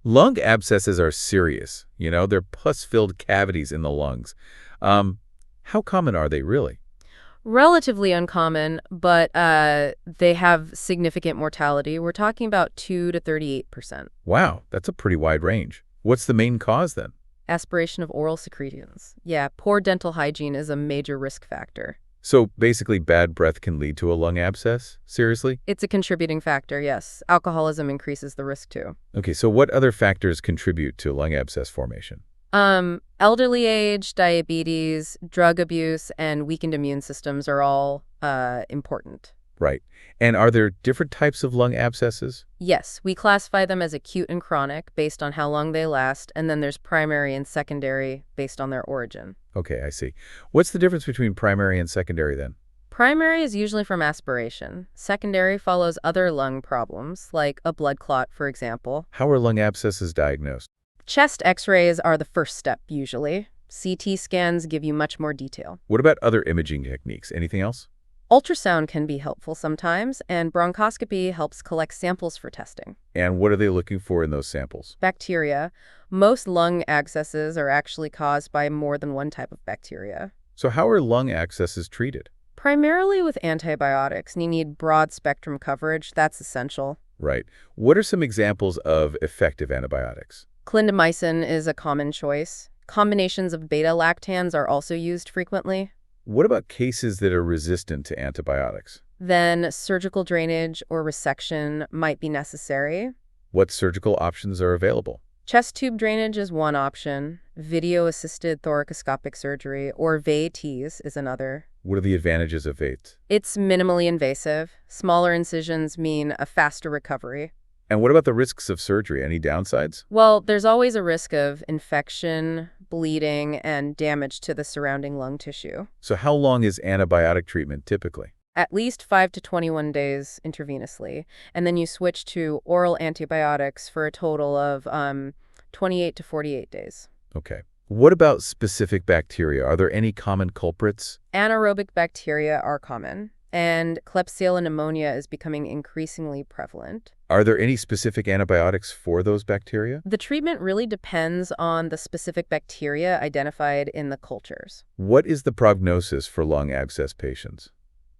Lung abscesses are serious. They're pus-filled cavities in the lungs. Um, how common are they really? Relatively uncommon, but they have significant mortality. We're talking about 2 to 38%. Wow, that's a pretty wide range. What's the main cause then? Aspiration of oral secretions. Yeah, poor dental hygiene is a major risk factor. So basically bad breath can lead to a lung abscess? Seriously? It's a contributing factor, yes. Alcoholism increases the risk too. Okay, so what other factors contribute to lung abscess formation? Elderly age, diabetes, drug abuse, and weakened immune systems are all important. Right. And are there different types of lung abscesses? Yes, we classify them as acute and chronic based on how long they last, and then there's primary and secondary based on their origin. Okay, I see. What's the difference between primary and secondary then? Primary is usually from aspiration. Secondary follows other lung problems, like a blood clot, for example. How are lung abscesses diagnosed? Chest x-rays are the first step, usually. CT scans give you much more detail. What about other imaging techniques? Anything else? Ultrasound can be helpful sometimes, and bronchoscopy helps collect samples for testing. And what are they looking for in those samples? Bacteria. Most lung abscesses are actually caused by more than one type of bacteria. So how are lung abscesses treated? Primarily with antibiotics, and you need broad spectrum coverage. That's essential. Right. What are some examples of effective antibiotics? Clindamycin is a common choice. Combinations of beta-lactams are also used frequently. What about cases that are resistant to antibiotics? Then surgical drainage or resection might be necessary. What surgical options are available? Chest tube drainage is one option. Video-assisted thoracoscopic surgery, or VATS, is another. What are the advantages of VATS? It's minimally invasive. Smaller incisions mean a faster recovery. And what about the risks of surgery? Any downsides? Well, there's always a risk of infection, bleeding, and damage to the surrounding lung tissue. So how long is antibiotic treatment typically? At least 5 to 21 days intravenously, and then you switch to oral antibiotics for a total of 28 to 48 days. Okay. What about specific bacteria? Are there any common culprits? Anaerobic bacteria are common, and Klebsiella pneumonia is becoming increasingly prevalent. Are there any specific antibiotics for those bacteria? The treatment really depends on the specific bacteria identified in the cultures. What is the prognosis for lung abscess patients?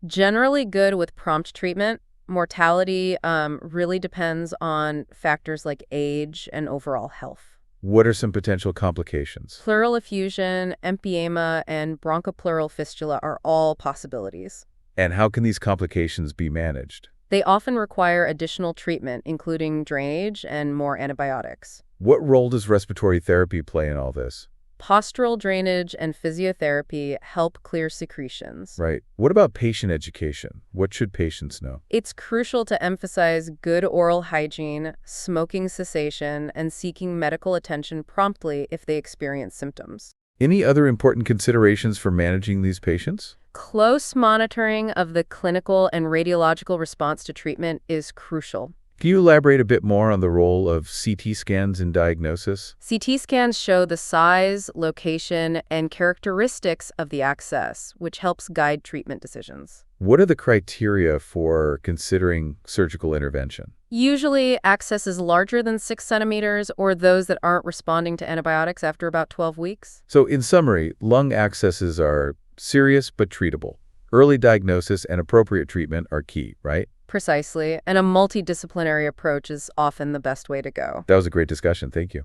Generally good with prompt treatment. Mortality really depends on factors like age and overall health. What are some potential complications? Pleural effusion, empyema, and bronchopleural fistula are all possibilities. And how can these complications be managed? They often require additional treatment, including drainage and more antibiotics. What role does respiratory therapy play in all this? Postural drainage and physiotherapy help clear secretions. Right. What about patient education? What should patients know? It's crucial to emphasize good oral hygiene, smoking cessation, and seeking medical attention promptly if they experience symptoms. Any other important considerations for managing these patients? Close monitoring of the clinical and radiological response to treatment is crucial. Can you elaborate a bit more on the role of CT scans in diagnosis? CT scans show the size, location, and characteristics of the abscess, which helps guide treatment decisions. What are the criteria for considering surgical intervention? Usually, abscesses larger than 6 centimeters or those that aren't responding to antibiotics after about 12 weeks. So in summary, lung abscesses are serious but treatable. Early diagnosis and appropriate treatment are key, right? Precisely, and a multidisciplinary approach is often the best way to go. That was a great discussion. Thank you.